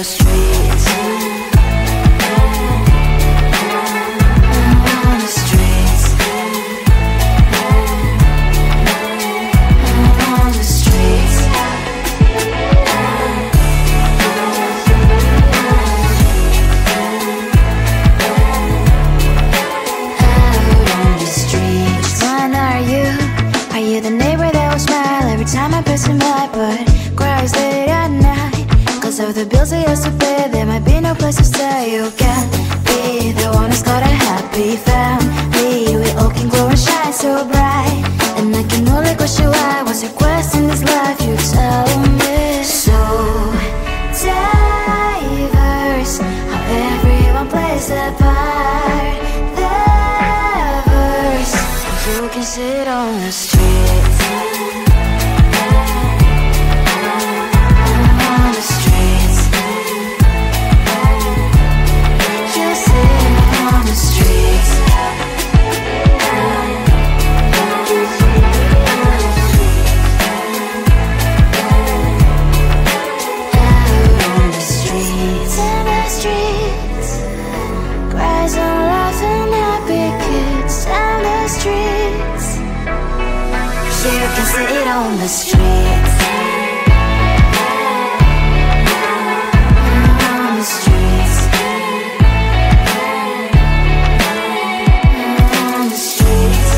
the streets. On the streets. On the streets. The neighbor that will smile every time I pass him by, but cries late at night. Cause of the bills I used to pay, there might be no place to stay. You can't be the one who's got a happy family. We all can glow and shine so bright, and I can only question why. What's your quest in this life? You tell me. So diverse, how everyone plays their part. Their verse, you can sit on the street. Sit on the streets. On the streets. On the streets.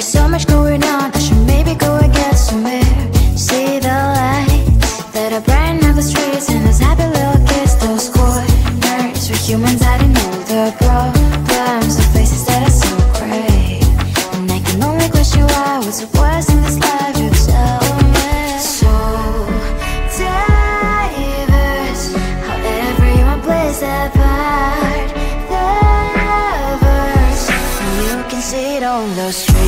There's so much going on, I should maybe go and get some air. See the lights that are brighten up the streets, and those happy little kids, those corners where humans hiding all the problems, the faces that are so great. And I can only question why, what's the worst in this life, you tell me. So diverse, how everyone plays their part. The verse, and you can see it on those streets.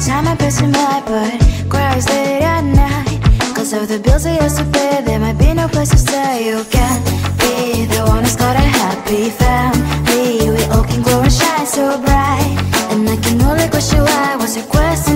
Time I pass him by, but cries late at night. Cause of the bills I used to pay, there might be no place to stay. You can't be the one who's got a happy family. We all can glow and shine so bright. And I can only question why, what's your question